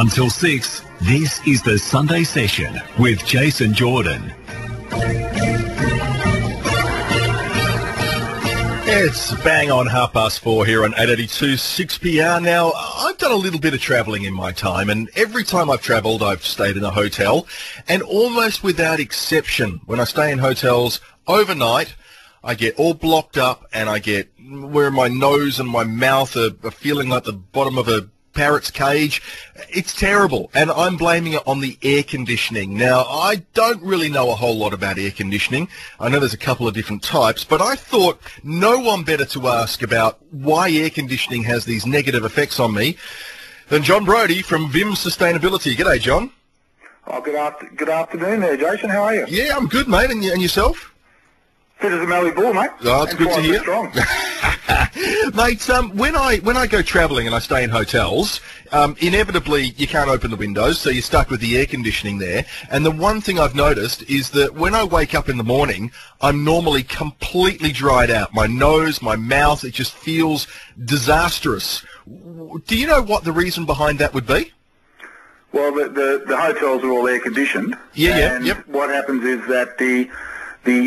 Until 6, this is the Sunday Session with Jason Jordan. It's bang on 4:30 here on 882 6PR. Now, I've done a little bit of travelling in my time, and every time I've travelled, I've stayed in a hotel, and almost without exception, when I stay in hotels overnight, I get all blocked up, and I get where my nose and my mouth are feeling like the bottom of a parrot's cage. It's terrible, and I'm blaming it on the air conditioning. Now, I don't really know a whole lot about air conditioning. I know there's a couple of different types, but I thought no one better to ask about why air conditioning has these negative effects on me than John Brodie from Vim Sustainability. G'day, John. Oh, good afternoon there, Jason. How are you? Yeah, I'm good, mate. And yourself? Fit as a Mallee bull, mate. Oh, it's and good to hear. Strong. Mate, when I go travelling and I stay in hotels, inevitably you can't open the windows, so you're stuck with the air conditioning there. And the one thing I've noticed is that when I wake up in the morning, I'm normally completely dried out. My nose, my mouth, it just feels disastrous. Do you know what the reason behind that would be? Well, the hotels are all air conditioned. Yeah. What happens is that the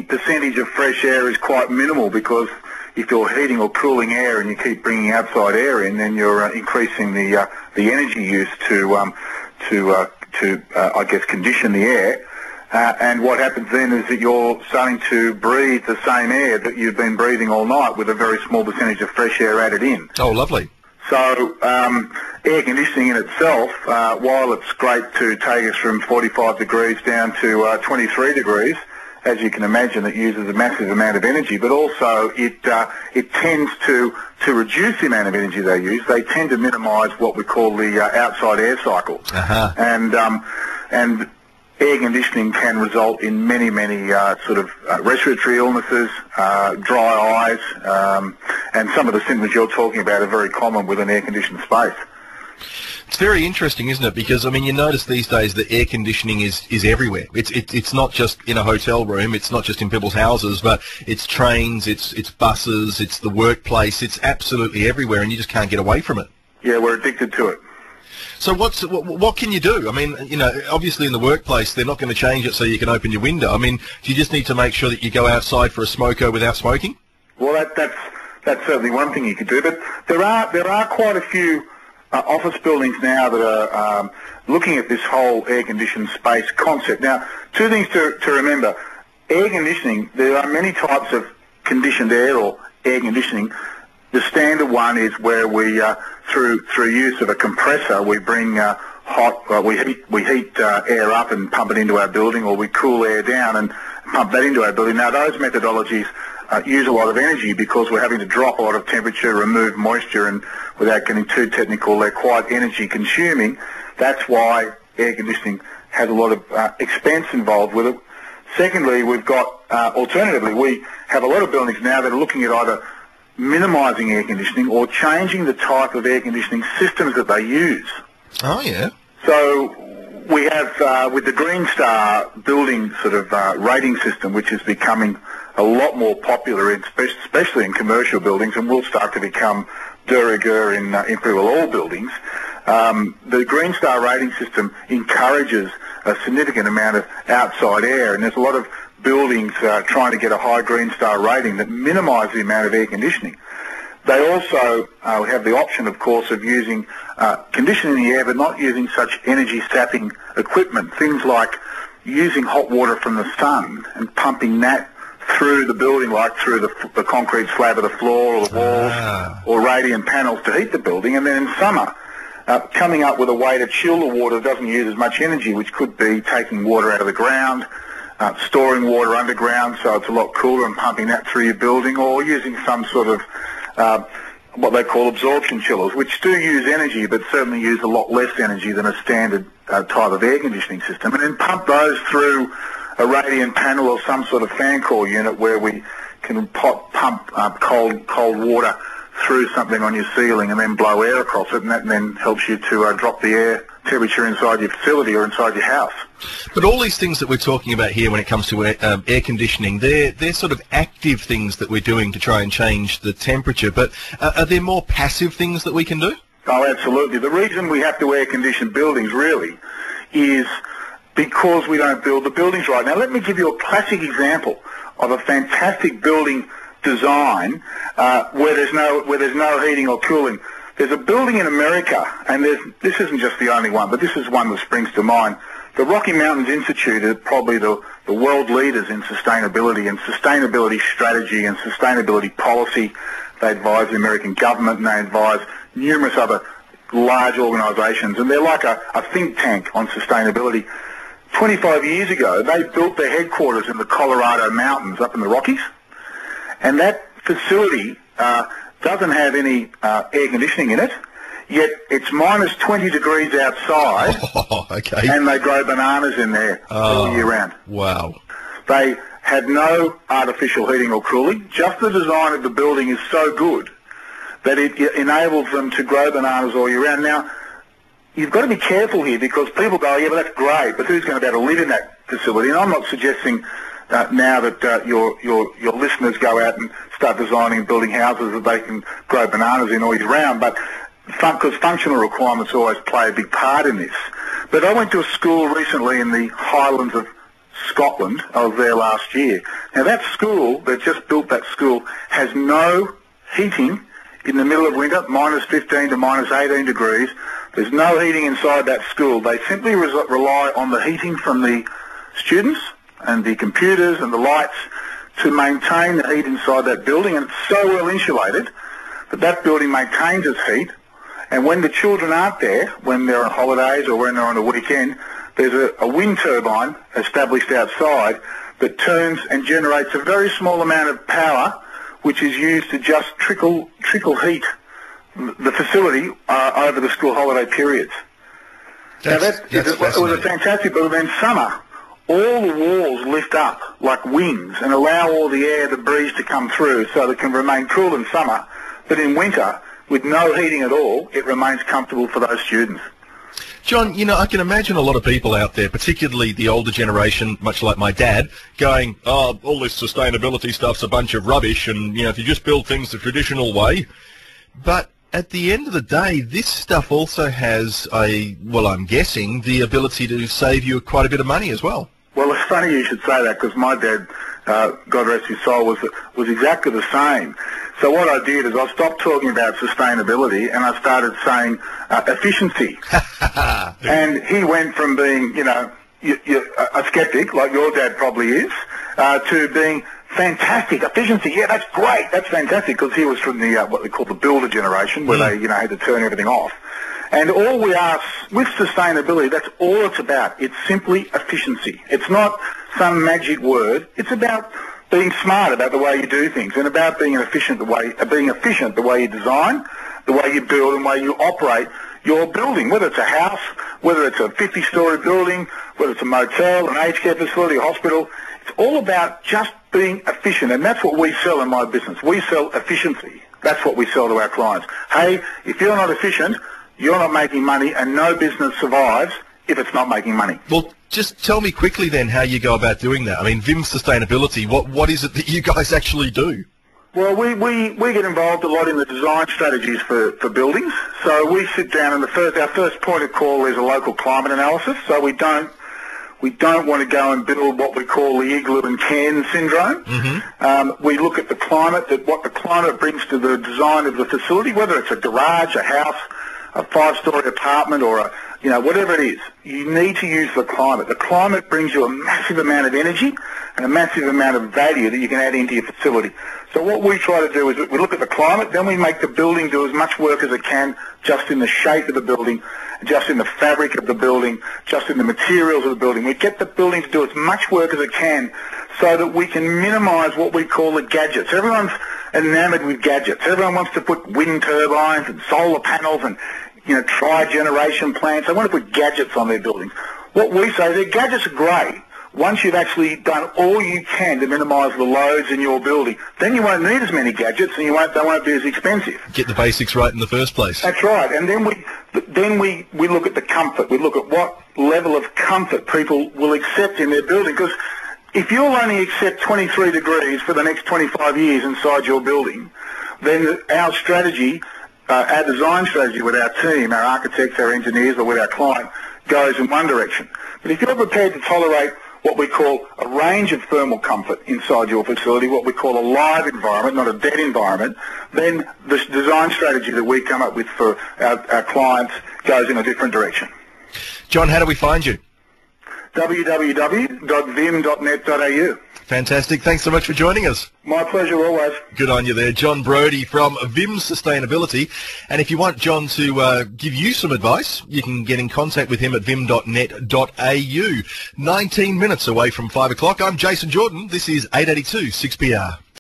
percentage of fresh air is quite minimal, because if you're heating or cooling air and you keep bringing outside air in, then you're increasing the energy use to I guess condition the air. And what happens then is that you're starting to breathe the same air that you've been breathing all night with a very small percentage of fresh air added in. Oh, lovely. So air conditioning in itself, while it's great to take us from 45 degrees down to 23 degrees, as you can imagine, it uses a massive amount of energy, but also it tends to reduce the amount of energy they use. They tend to minimise what we call the outside air cycle. And air conditioning can result in many respiratory illnesses, dry eyes, and some of the symptoms you're talking about are very common with an air-conditioned space. It's very interesting, isn't it? Because, I mean, you notice these days that air conditioning is everywhere. It's not just in a hotel room, it's not just in people's houses, but it's trains, it's buses, it's the workplace, it's absolutely everywhere, and you just can't get away from it. Yeah, we're addicted to it. So what can you do? I mean, you know, obviously in the workplace they're not going to change it so you can open your window. I mean, do you just need to make sure that you go outside for a smoko without smoking? Well, that's certainly one thing you could do, but there are quite a few office buildings now that are looking at this whole air-conditioned space concept. Now, two things to remember. Air conditioning, there are many types of conditioned air or air conditioning. The standard one is where we, through use of a compressor, we bring we heat air up and pump it into our building, or we cool air down and pump that into our building. Now, those methodologies use a lot of energy because we're having to drop a lot of temperature, remove moisture, and without getting too technical, they're quite energy consuming. That's why air conditioning has a lot of expense involved with it. Secondly, we've got, alternatively, we have a lot of buildings now that are looking at either minimising air conditioning or changing the type of air conditioning systems that they use. Oh, yeah. So we have, with the Green Star building sort of rating system, which is becoming a lot more popular, especially in commercial buildings, and will start to become de rigueur in pretty well all buildings. The Green Star rating system encourages a significant amount of outside air, and there's a lot of buildings trying to get a high Green Star rating that minimise the amount of air conditioning. They also have the option, of course, of using conditioning the air, but not using such energy-sapping equipment. Things like using hot water from the sun and pumping that through the building, like through the concrete slab of the floor or the walls or radiant panels to heat the building. And then in summer, coming up with a way to chill the water that doesn't use as much energy, which could be taking water out of the ground, storing water underground so it's a lot cooler and pumping that through your building, or using some sort of what they call absorption chillers, which do use energy but certainly use a lot less energy than a standard type of air conditioning system, and then pump those through a radiant panel or some sort of fan core unit where we can pump cold water through something on your ceiling and then blow air across it, and that then helps you to drop the air temperature inside your facility or inside your house. But all these things that we're talking about here when it comes to air conditioning, they're sort of active things that we're doing to try and change the temperature, but are there more passive things that we can do? Oh, absolutely. The reason we have to air-condition buildings, really, is because we don't build the buildings right. Now, let me give you a classic example of a fantastic building design where there's no heating or cooling. There's a building in America, and this isn't just the only one, but this is one that springs to mind. The Rocky Mountains Institute are probably the world leaders in sustainability and sustainability strategy and sustainability policy. They advise the American government, and they advise numerous other large organisations, and they're like a think tank on sustainability. 25 years ago, they built their headquarters in the Colorado Mountains up in the Rockies, and that facility doesn't have any air conditioning in it, yet it's minus 20 degrees outside, and they grow bananas in there all year round. Wow. They had no artificial heating or cooling. Just the design of the building is so good that it enables them to grow bananas all year round. Now, you've got to be careful here because people go, yeah, but that's great, but who's going to be able to live in that facility? And I'm not suggesting now that your listeners go out and start designing and building houses that they can grow bananas in all year round, but because functional requirements always play a big part in this. But I went to a school recently in the Highlands of Scotland. I was there last year. Now that school, they just built that school, has no heating in the middle of winter, minus 15 to minus 18 degrees. There's no heating inside that school. They simply rely on the heating from the students and the computers and the lights to maintain the heat inside that building, and it's so well insulated that that building maintains its heat. And when the children aren't there, when they're on holidays or when they're on a weekend, there's a wind turbine established outside that turns and generates a very small amount of power, which is used to just trickle heat the facility over the school holiday periods. It was a fantastic, but then summer, all the walls lift up like wings and allow all the air, the breeze to come through so that it can remain cool in summer, but in winter, with no heating at all, it remains comfortable for those students. John, you know, I can imagine a lot of people out there, particularly the older generation, much like my dad, going, oh, all this sustainability stuff's a bunch of rubbish, and, you know, if you just build things the traditional way. But at the end of the day, this stuff also has well, I'm guessing, the ability to save you quite a bit of money as well. Well, it's funny you should say that, because my dad, God rest his soul, was exactly the same. So what I did is I stopped talking about sustainability and I started saying efficiency. And he went from being, you know, a skeptic, like your dad probably is, to being fantastic. Efficiency, yeah, that's great, that's fantastic, because he was from the what they call the builder generation, where they, you know, had to turn everything off. And all we ask with sustainability, that's all it's about. It's simply efficiency. It's not some magic word. It's about being smart about the way you do things, and about being efficient the way you design, the way you build, and the way you operate your building, whether it's a house, whether it's a 50-storey building, whether it's a motel, an aged care facility, a hospital. It's all about just being efficient, and that's what we sell in my business. We sell efficiency. That's what we sell to our clients. Hey, if you're not efficient, you're not making money, and no business survives if it's not making money. Well, just tell me quickly then how you go about doing that. I mean, Vim Sustainability, what is it that you guys actually do? Well, we get involved a lot in the design strategies for buildings. So we sit down, and our first point of call is a local climate analysis. So we don't want to go and build what we call the igloo and can syndrome. Mm-hmm. We look at the climate, what the climate brings to the design of the facility, whether it's a garage, a house, a 5-storey apartment, or whatever it is. You need to use the climate. The climate brings you a massive amount of energy and a massive amount of value that you can add into your facility. So what we try to do is we look at the climate, then we make the building do as much work as it can just in the shape of the building, just in the fabric of the building, just in the materials of the building. We get the building to do as much work as it can so that we can minimise what we call the gadgets. Everyone's enamoured with gadgets. Everyone wants to put wind turbines and solar panels and tri-generation plants. They want to put gadgets on their buildings. What we say is that gadgets are great once you've actually done all you can to minimise the loads in your building. Then you won't need as many gadgets, and they won't be as expensive. Get the basics right in the first place. That's right. And then we look at the comfort. We look at what level of comfort people will accept in their building. Because if you'll only accept 23 degrees for the next 25 years inside your building, then our strategy our design strategy with our team, our architects, our engineers, or with our client goes in one direction. But if you're prepared to tolerate what we call a range of thermal comfort inside your facility, what we call a live environment, not a dead environment, then the design strategy that we come up with for our clients goes in a different direction. John, how do we find you? www.vim.net.au. Fantastic. Thanks so much for joining us. My pleasure always. Good on you there. John Brodie from Vim Sustainability. And if you want John to give you some advice, you can get in contact with him at vim.net.au. 19 minutes away from 5 o'clock. I'm Jason Jordan. This is 882 6PR.